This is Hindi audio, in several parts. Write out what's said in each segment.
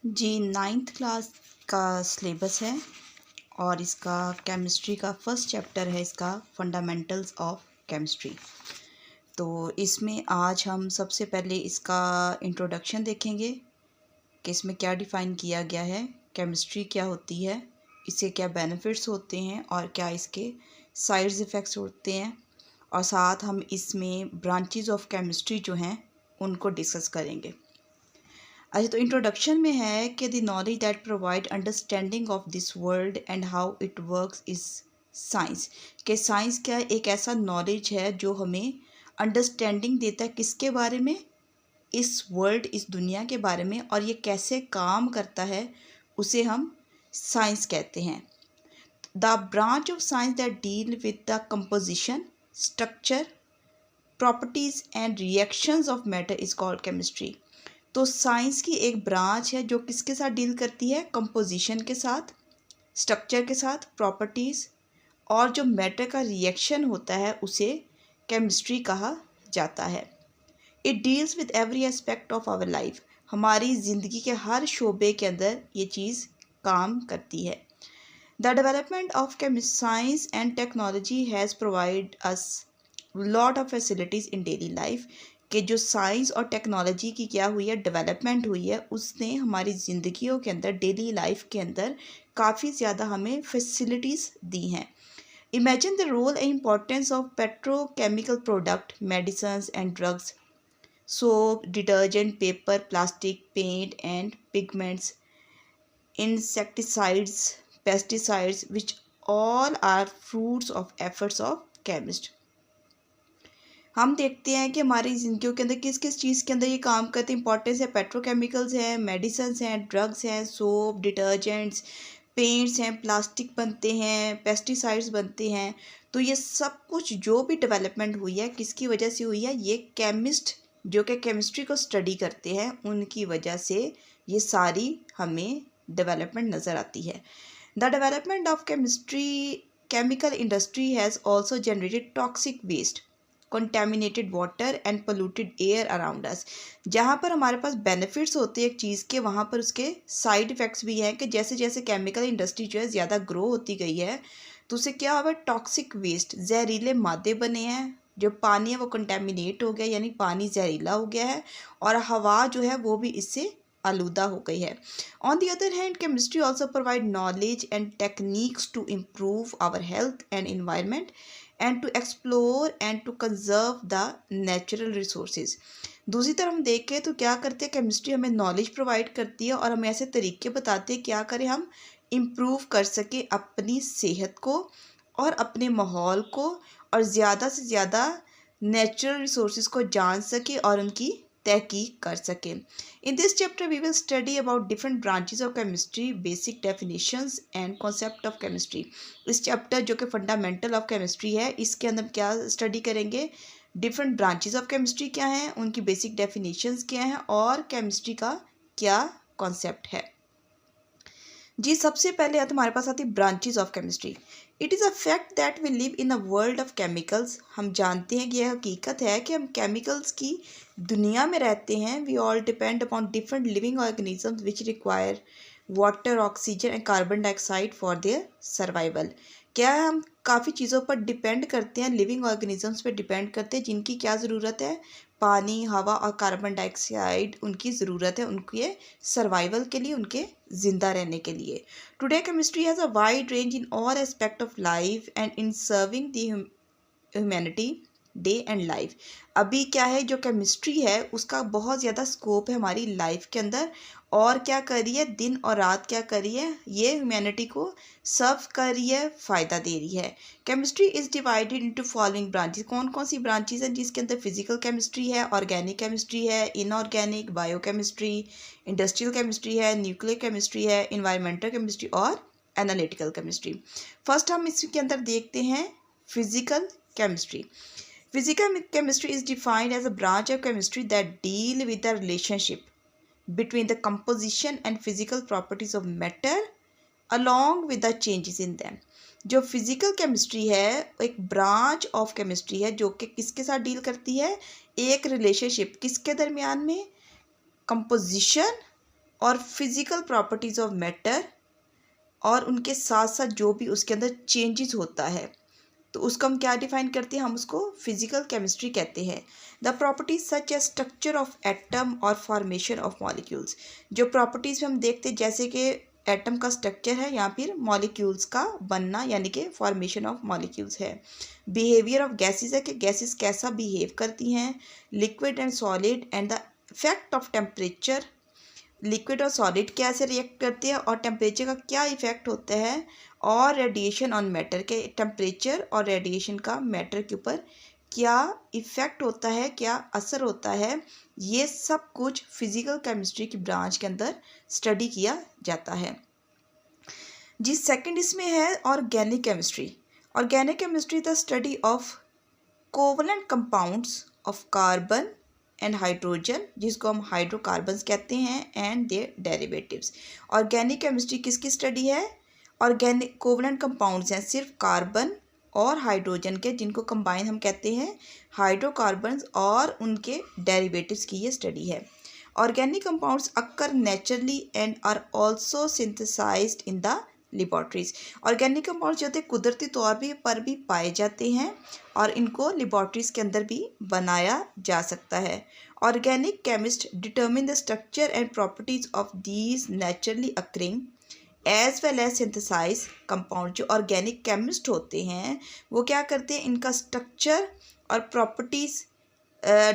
जी, नाइन्थ क्लास का सिलेबस है और इसका केमिस्ट्री का फर्स्ट चैप्टर है इसका फंडामेंटल्स ऑफ केमिस्ट्री। तो इसमें आज हम सबसे पहले इसका इंट्रोडक्शन देखेंगे कि इसमें क्या डिफ़ाइन किया गया है, केमिस्ट्री क्या होती है, इससे क्या बेनिफिट्स होते हैं और क्या इसके साइड इफ़ेक्ट्स होते हैं, और साथ हम इसमें ब्रांचेस ऑफ केमिस्ट्री जो हैं उनको डिस्कस करेंगे। अच्छा, तो इंट्रोडक्शन में है कि the knowledge that provide understanding of this world and how it works is science. कि साइंस क्या है? एक ऐसा नॉलेज है जो हमें अंडरस्टैंडिंग देता है किसके बारे में? इस वर्ल्ड, इस दुनिया के बारे में, और ये कैसे काम करता है उसे हम साइंस कहते हैं। The branch of science that deal with the composition, structure, properties and reactions of matter is called chemistry. तो साइंस की एक ब्रांच है जो किसके साथ डील करती है? कंपोजिशन के साथ, स्ट्रक्चर के साथ, प्रॉपर्टीज़ और जो मैटर का रिएक्शन होता है उसे केमिस्ट्री कहा जाता है। It deals with every aspect of our life. हमारी ज़िंदगी के हर शोबे के अंदर ये चीज़ काम करती है। The development of science and technology has provide us lot of facilities in daily life. कि जो साइंस और टेक्नोलॉजी की क्या हुई है, डेवलपमेंट हुई है, उसने हमारी ज़िंदगियों के अंदर, डेली लाइफ के अंदर काफ़ी ज़्यादा हमें फैसिलिटीज़ दी हैं। Imagine the role and importance of petrochemical product, medicine and drugs, soap, detergent, paper, plastic, paint and pigments, insecticides, pesticides, which all are fruits of efforts of chemist। हम देखते हैं कि हमारी ज़िंदगियों के अंदर किस किस चीज़ के अंदर ये काम करते हैं। इंपॉर्टेंस है, पेट्रोकेमिकल्स हैं, मेडिसिन हैं, ड्रग्स हैं, सोप, डिटर्जेंट्स, पेंट्स हैं, प्लास्टिक बनते हैं, पेस्टिसाइड्स बनते हैं। तो ये सब कुछ जो भी डेवलपमेंट हुई है किसकी वजह से हुई है? ये केमिस्ट जो कि केमिस्ट्री को स्टडी करते हैं उनकी वजह से ये सारी हमें डेवलपमेंट नज़र आती है। The development of chemical industry has also generated toxic waste, contaminated water and polluted air around us. जहाँ पर हमारे पास बेनिफिट्स होते हैं एक चीज़ के, वहाँ पर उसके साइड इफ़ेक्ट्स भी हैं। कि जैसे जैसे केमिकल इंडस्ट्री जो है ज़्यादा ग्रो होती गई है तो उससे क्या हुआ? टॉक्सिक वेस्ट, जहरीले मादे बने हैं। जो पानी है वो कंटेमिनेट हो गया, यानी पानी जहरीला हो गया है, और हवा जो है वो भी इससे आलूदा हो गई है। On the other hand, chemistry also provide knowledge and techniques to improve our health and environment and to explore and to conserve the natural resources. दूसरी तरफ हम देखें तो क्या करते हैं? केमिस्ट्री हमें नॉलेज प्रोवाइड करती है और हमें ऐसे तरीके बताते हैं क्या करें हम इम्प्रूव कर सके अपनी सेहत को और अपने माहौल को, और ज़्यादा से ज़्यादा नेचुरल रिसोर्सेज को जान सके और उनकी तहकीक कर सके। In this chapter we will study about different branches of chemistry, basic definitions and concept of chemistry. इस चैप्टर जो कि फंडामेंटल ऑफ केमिस्ट्री है, इसके अंदर क्या स्टडी करेंगे? डिफरेंट ब्रांचेस ऑफ केमिस्ट्री क्या हैं, उनकी बेसिक डेफिनेशंस क्या हैं, और केमिस्ट्री का क्या कॉन्सेप्ट है। जी, सबसे पहले हमारे पास आती है branches of chemistry. It is a fact that we live in a world of chemicals. हम जानते हैं कि यह हकीकत है कि हम केमिकल्स की दुनिया में रहते हैं। We all depend upon different living organisms which require water, oxygen and carbon dioxide for their survival. क्या है? हम काफ़ी चीज़ों पर डिपेंड करते हैं, लिविंग ऑर्गेनिजम्स पर डिपेंड करते हैं जिनकी क्या ज़रूरत है? पानी, हवा और कार्बन डाइऑक्साइड उनकी ज़रूरत है उनके सर्वाइवल के लिए, उनके ज़िंदा रहने के लिए। Today chemistry has a wide range in all aspect of life and in serving the humanity day and life. अभी क्या है, जो केमिस्ट्री है उसका बहुत ज़्यादा स्कोप है हमारी लाइफ के अंदर, और क्या कर रही है? दिन और रात क्या कर रही है? ये ह्यूमैनिटी को सर्व कर रही है, फ़ायदा दे रही है। Chemistry is divided into following branches. कौन कौन सी ब्रांचेस हैं? जिसके अंदर फिजिकल केमिस्ट्री है, ऑर्गेनिक केमिस्ट्री है, इनऑर्गेनिक, बायोकेमिस्ट्री, इंडस्ट्रियल केमिस्ट्री है, न्यूक्लियर केमिस्ट्री है, इन्वायरमेंटल केमिस्ट्री और एनालिटिकल केमिस्ट्री। फर्स्ट हम इसके अंदर देखते हैं physical chemistry. Physical chemistry is defined as a branch of chemistry that deal with the relationship between the composition and physical properties of matter along with the changes in them. जो फिजिकल केमिस्ट्री है एक ब्रांच ऑफ केमिस्ट्री है जो कि किसके साथ डील करती है? एक रिलेशनशिप किसके दरमियान में? कंपोजिशन और फिज़िकल प्रॉपर्टीज़ ऑफ मैटर, और उनके साथ साथ जो भी उसके अंदर चेंजेस होता है तो उसको हम क्या डिफाइन करते हैं, हम उसको फिजिकल केमिस्ट्री कहते हैं। The properties such as structure of atom और फॉर्मेशन ऑफ मॉलिक्यूल्स, जो प्रॉपर्टीज़ में हम देखते हैं जैसे कि एटम का स्ट्रक्चर है या फिर मॉलिक्यूल्स का बनना यानी कि फॉर्मेशन ऑफ मॉलिक्यूल्स है। बिहेवियर ऑफ गैसेस है कि गैसेस कैसा बिहेव करती हैं। Liquid and solid and the effect of temperature, liquid और सॉलिड कैसे रिएक्ट करते हैं और टेम्परेचर का क्या इफ़ेक्ट होता है, और रेडिएशन ऑन मैटर के टेम्परेचर और रेडिएशन का मैटर के ऊपर क्या इफ़ेक्ट होता है, क्या असर होता है, ये सब कुछ फिज़िकल केमिस्ट्री की ब्रांच के अंदर स्टडी किया जाता है। जी सेकंड इसमें है organic chemistry. Organic chemistry the study of covalent compounds of carbon and hydrogen, जिसको हम हाइड्रोकार्बन्स कहते हैं, and their derivatives. Organic chemistry किसकी स्टडी है? ऑर्गेनिक कोवलेंट कंपाउंड्स हैं सिर्फ कार्बन और हाइड्रोजन के, जिनको कंबाइन हम कहते हैं हाइड्रोकार्बन्स, और उनके डेरिवेटिव्स की ये स्टडी है। Organic compounds occur naturally and are also synthesized in the laboratories. Organic compounds जो होते हैं कुदरती तौर पर भी पाए जाते हैं और इनको लेबॉर्ट्रीज के अंदर भी बनाया जा सकता है। Organic chemist determine the structure and properties of these naturally occurring as well as synthesize compound. जो ऑर्गेनिक केमिस्ट होते हैं वो क्या करते हैं, इनका स्ट्रक्चर और प्रॉपर्टीज़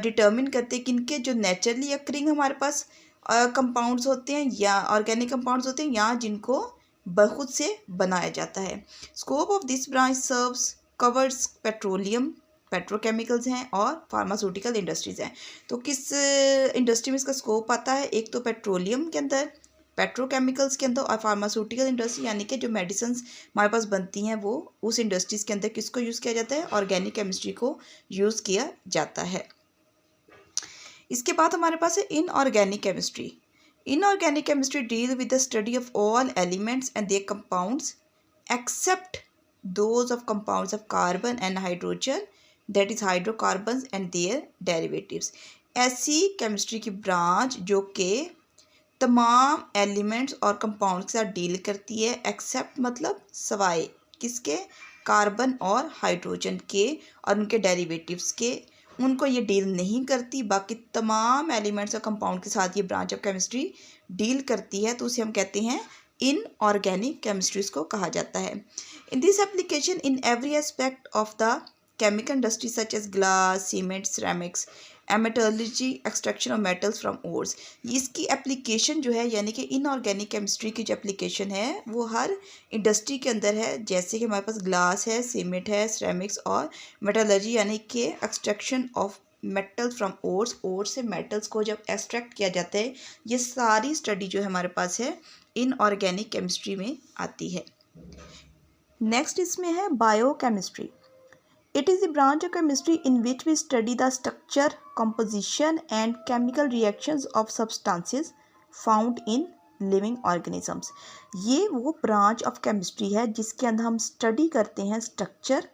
डिटर्मिन करते हैं किनके, जो नेचुरली अक्रिंग हमारे पास कंपाउंड्स होते हैं या ऑर्गेनिक कंपाउंड्स होते हैं या जिनको बहुत से बनाया जाता है। Scope of this branch serves covers petroleum, petrochemicals हैं, और फार्मास्यूटिकल इंडस्ट्रीज़ हैं। तो किस इंडस्ट्री में इसका स्कोप आता है? एक तो पेट्रोलियम के अंदर, पेट्रोकेमिकल्स के अंदर, और फार्मास्यूटिकल इंडस्ट्री यानी कि जो मेडिसिन हमारे पास बनती हैं वो उस इंडस्ट्रीज़ के अंदर किसको यूज़ किया जाता है? ऑर्गेनिक केमिस्ट्री को यूज़ किया जाता है। इसके बाद हमारे पास है inorganic chemistry. Inorganic chemistry deal with the study of all elements and their compounds except those of compounds of carbon and hydrogen, that is hydrocarbons and their derivatives। ऐसी केमिस्ट्री की ब्रांच जो कि तमाम एलिमेंट्स और कंपाउंड्स के साथ डील करती है, एक्सेप्ट मतलब सवाए किसके? कार्बन और हाइड्रोजन के और उनके डेरिवेटिव्स के, उनको ये डील नहीं करती। बाकी तमाम एलिमेंट्स और कंपाउंड के साथ ये ब्रांच ऑफ केमिस्ट्री डील करती है, तो उसे हम कहते हैं इनऑर्गेनिक केमिस्ट्रीज को कहा जाता है। In this application in every aspect of the chemical industry such as glass, cement, ceramics, metallurgy, extraction of metals from ores. इसकी एप्लीकेशन जो है यानी कि इनऑर्गेनिक केमिस्ट्री की जो एप्लीकेशन है वो हर इंडस्ट्री के अंदर है। जैसे कि हमारे पास ग्लास है, सीमेंट है, सिरेमिक्स और मेटलर्जी यानी कि extraction of metals from ores, ores से मेटल्स को जब एक्सट्रैक्ट किया जाता है, ये सारी स्टडी जो है हमारे पास है इनऑर्गेनिक केमिस्ट्री में आती है। नेक्स्ट इसमें है biochemistry. It is a branch of chemistry in which we study the structure, composition and chemical reactions of substances found in living organisms। ये वो ब्रांच ऑफ केमिस्ट्री है जिसके अंदर हम स्टडी करते हैं स्ट्रक्चर,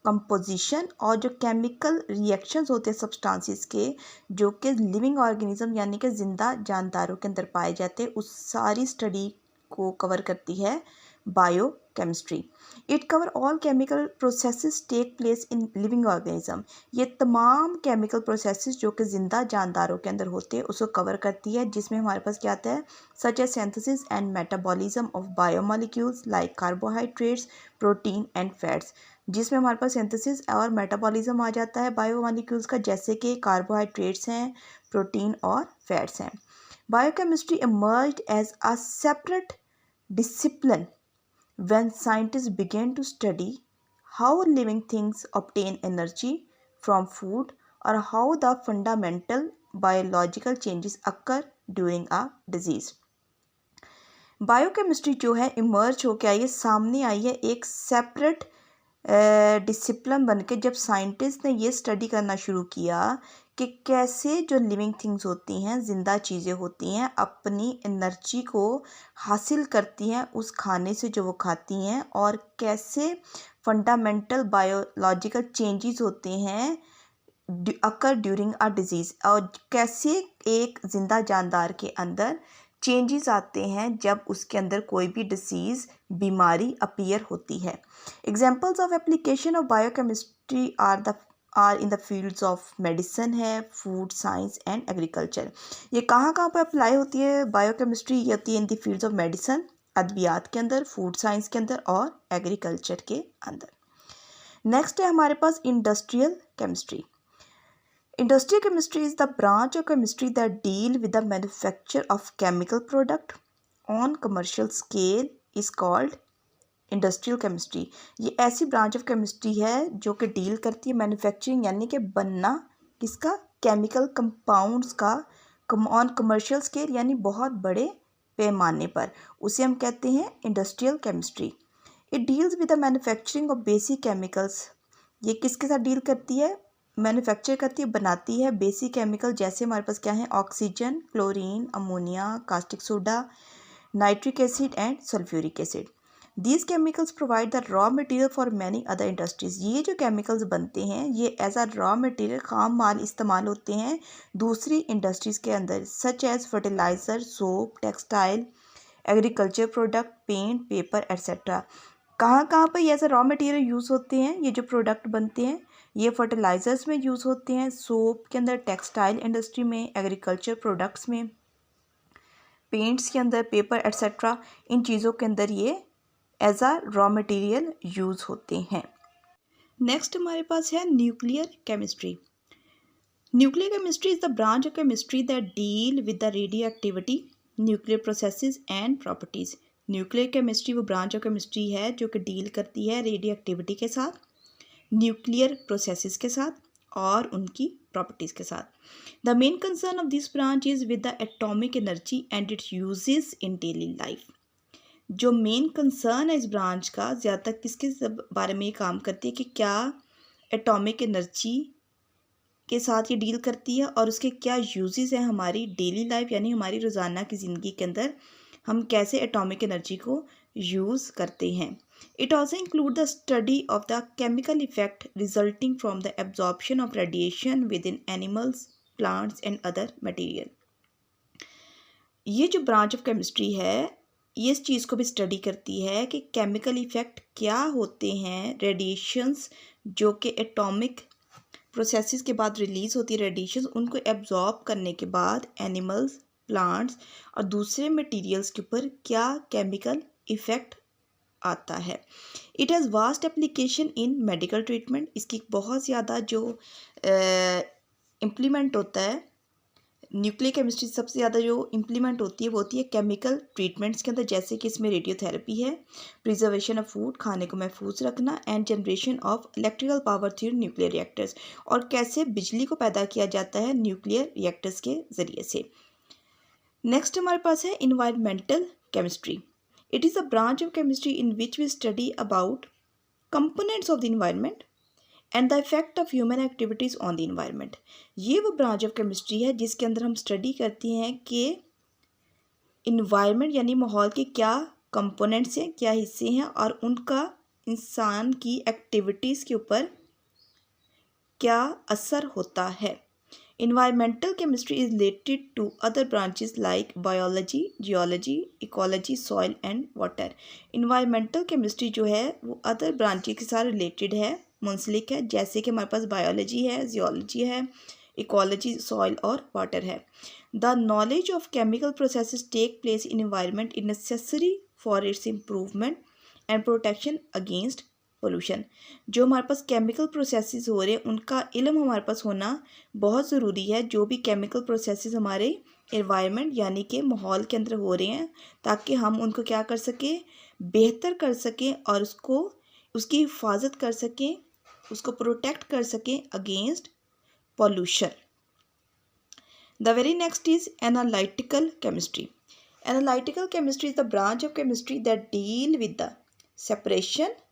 कंपोजिशन और जो केमिकल रिएक्शंस होते हैं सब्सटेंसेस के जो कि लिविंग ऑर्गेनिज्म यानी कि जिंदा जानदारों के अंदर पाए जाते हैं, उस सारी स्टडी को कवर करती है biochemistry. It cover all chemical processes take place in living organism. ये तमाम केमिकल प्रोसेसेस जो कि जिंदा जानदारों के अंदर होते हैं उसको कवर करती है, जिसमें हमारे पास क्या आता है? Such as synthesis and metabolism of biomolecules like carbohydrates, protein and fats, जिसमें हमारे पास सिंथेसिस और मेटाबॉलिज्म आ जाता है बायोमॉलिक्यूल्स का, जैसे कि कार्बोहाइड्रेट्स हैं, प्रोटीन और फैट्स हैं। Biochemistry emerged as a separate discipline when scientists began to study how living things obtain energy from food or how the fundamental biological changes occur during a disease। Biochemistry जो है इमर्ज होकर आई है, सामने आई है एक सेपरेट डिसिप्लिन बन के, जब साइंटिस्ट ने ये स्टडी करना शुरू किया कि कैसे जो लिविंग थिंग्स होती हैं, ज़िंदा चीज़ें होती हैं, अपनी एनर्जी को हासिल करती हैं उस खाने से जो वो खाती हैं, और कैसे फंडामेंटल बायोलॉजिकल चेंजेस होते हैं अकर ड्यूरिंग अ डिजीज़, और कैसे एक ज़िंदा जानदार के अंदर चेंजेस आते हैं जब उसके अंदर कोई भी डिसीज़ बीमारी अपीयर होती है। Examples of application of biochemistry are in the fields of medicine है, फूड साइंस एंड एग्रीकल्चर। ये कहाँ कहाँ पर अप्लाई होती है बायोकेमिस्ट्री? ये होती है in the fields of medicine, अद्वियात के अंदर, फूड साइंस के अंदर और एग्रीकल्चर के अंदर। नेक्स्ट है हमारे पास industrial chemistry. Industrial chemistry is the branch of chemistry that deal with the manufacture of chemical product on commercial scale is called industrial chemistry। ये ऐसी ब्रांच ऑफ केमिस्ट्री है जो कि डील करती है मैन्युफैक्चरिंग यानी कि बनना किसका, केमिकल कंपाउंड्स का ऑन कमर्शियल स्केल यानी बहुत बड़े पैमाने पर, उसे हम कहते हैं industrial chemistry. It deals with the manufacturing of basic chemicals. ये किसके साथ डील करती है? मैन्युफैक्चर करती है, बनाती है बेसिक केमिकल, जैसे हमारे पास क्या है, oxygen, chlorine, ammonia, caustic soda, nitric acid and sulphuric acid. These chemicals provide the raw material for many other industries. ये जो केमिकल्स बनते हैं ये एज अ रॉ मटेरियल, खाम माल इस्तेमाल होते हैं दूसरी इंडस्ट्रीज़ के अंदर, such as fertiliser, soap, textile, agriculture product, paint, paper etcetera. कहाँ कहाँ पर ये as a raw material use होते हैं? ये जो प्रोडक्ट बनते हैं ये फर्टिलाइज़र्स में यूज़ होते हैं, सोप के अंदर, टेक्सटाइल इंडस्ट्री में, एग्रीकल्चर प्रोडक्ट्स में, पेंट्स के अंदर, पेपर एट्सेट्रा, इन चीज़ों के अंदर ये as a raw material use होते हैं। नेक्स्ट हमारे पास है nuclear chemistry. Nuclear chemistry is the branch of chemistry that deal with the radioactivity, nuclear processes and properties. Nuclear chemistry वो ब्रांच ऑफ केमिस्ट्री है जो कि डील करती है रेडियो एक्टिविटी के साथ, न्यूक्लियर प्रोसेसेस के साथ और उनकी प्रॉपर्टीज़ के साथ। The main concern of this branch is with the atomic energy and it's uses in daily life. जो मेन कंसर्न है इस ब्रांच का, ज़्यादातर किसके बारे में ये काम करती है कि क्या एटॉमिक एनर्जी के साथ ये डील करती है और उसके क्या यूजेस हैं हमारी डेली लाइफ यानी हमारी रोज़ाना की ज़िंदगी के अंदर, हम कैसे एटॉमिक एनर्जी को यूज़ करते हैं। It also includes the study of the chemical effect resulting from the absorption of radiation within animals, plants and other material। ये जो ब्रांच ऑफ केमिस्ट्री है ये इस चीज़ को भी स्टडी करती है कि केमिकल इफ़ेक्ट क्या होते हैं, रेडिएशंस जो कि एटॉमिक प्रोसेसेस के बाद रिलीज़ होती है, रेडिएशंस उनको एब्जॉर्ब करने के बाद एनिमल्स, प्लांट्स और दूसरे मटेरियल्स के ऊपर क्या केमिकल इफ़ेक्ट आता है। It has vast application in medical treatment. इसकी बहुत ज़्यादा जो इम्प्लीमेंट होता है, न्यूक्लियर केमिस्ट्री सबसे ज़्यादा जो इम्प्लीमेंट होती है वो होती है केमिकल ट्रीटमेंट्स के अंदर, जैसे कि इसमें रेडियोथेरेपी है, प्रिजर्वेशन ऑफ फूड, खाने को महफूज रखना, and generation of electrical power through nuclear reactors, और कैसे बिजली को पैदा किया जाता है न्यूक्लियर रिएक्टर्स के ज़रिए से। नेक्स्ट हमारे पास है environmental chemistry. It is a branch of chemistry in which we study about components of the environment and the effect of human activities on the environment। ये वो ब्रांच ऑफ केमिस्ट्री है जिसके अंदर हम स्टडी करते हैं कि इन्वायरमेंट यानी माहौल के क्या कंपोनेंट्स हैं, क्या हिस्से हैं और उनका इंसान की एक्टिविटीज़ के ऊपर क्या असर होता है। Environmental chemistry is related to other branches like biology, geology, ecology, soil and water। Environmental chemistry जो है वो other branches के साथ related है, मुंसलिक है, जैसे कि हमारे पास biology है, geology है, ecology, soil और water है। The knowledge of chemical processes take place in environment is necessary for its improvement and protection against pollution. जो हमारे पास केमिकल प्रोसेसेस हो रहे हैं उनका इल्म हमारे पास होना बहुत ज़रूरी है, जो भी केमिकल प्रोसेसेस हमारे एनवायरनमेंट यानी कि माहौल के अंदर हो रहे हैं, ताकि हम उनको क्या कर सकें, बेहतर कर सकें और उसकी हिफाजत कर सकें, उसको प्रोटेक्ट कर सकें against pollution. The very next is analytical chemistry. Analytical chemistry is the branch of chemistry that deal with the separation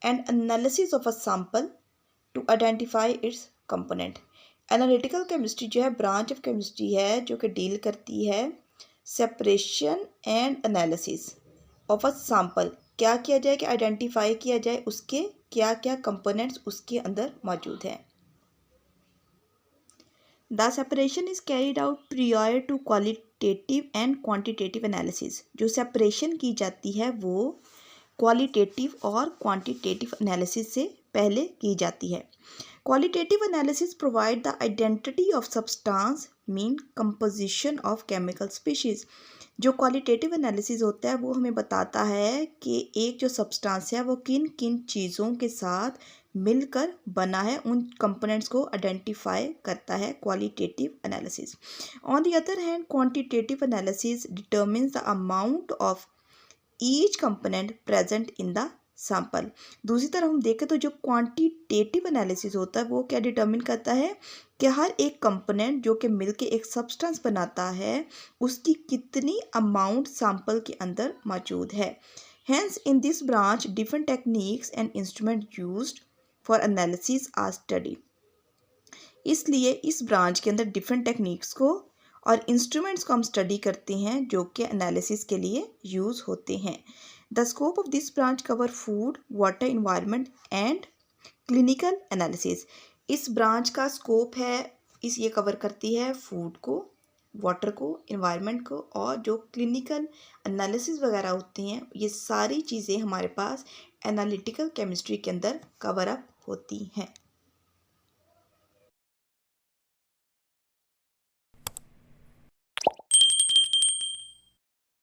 and analysis of a sample to identify its component। Analytical chemistry जो है ब्रांच ऑफ केमिस्ट्री है जो कि डील करती है separation and analysis of a sample. क्या किया जाए कि आइडेंटिफाई किया जाए उसके क्या क्या कंपोनेंट्स उसके अंदर मौजूद हैं। The separation is carried out prior to qualitative and quantitative analysis. जो सेपरेशन की जाती है वो क्वालिटेटिव और क्वांटिटेटिव एनालिसिस से पहले की जाती है। Qualitative analysis provide the identity of substance mean composition of chemical species. जो क्वालिटेटिव एनालिसिस होता है वो हमें बताता है कि एक जो सब्सटेंस है वो किन किन चीज़ों के साथ मिलकर बना है, उन कंपोनेंट्स को आइडेंटिफाई करता है qualitative analysis. On the other hand quantitative analysis determines the amount of each component present in the sample. दूसरी तरफ हम देखें तो जो क्वांटिटेटिव एनालिसिस होता है वो क्या डिटर्मिन करता है कि हर एक कंपोनेंट जो कि मिलके एक सब्सटेंस बनाता है उसकी कितनी अमाउंट सैंपल के अंदर मौजूद है। Hence, in this branch, different techniques and instruments used for analysis are studied. इसलिए इस ब्रांच के अंदर डिफरेंट टेक्निक्स को और इंस्ट्रूमेंट्स को हम स्टडी करते हैं जो कि एनालिसिस के लिए यूज़ होते हैं। The scope of this branch cover food, water, environment and clinical analysis. इस ब्रांच का स्कोप है ये कवर करती है फूड को, वाटर को, इन्वायरमेंट को, और जो क्लिनिकल एनालिसिस वगैरह होती हैं ये सारी चीज़ें हमारे पास एनालिटिकल केमिस्ट्री के अंदर कवर अप होती हैं।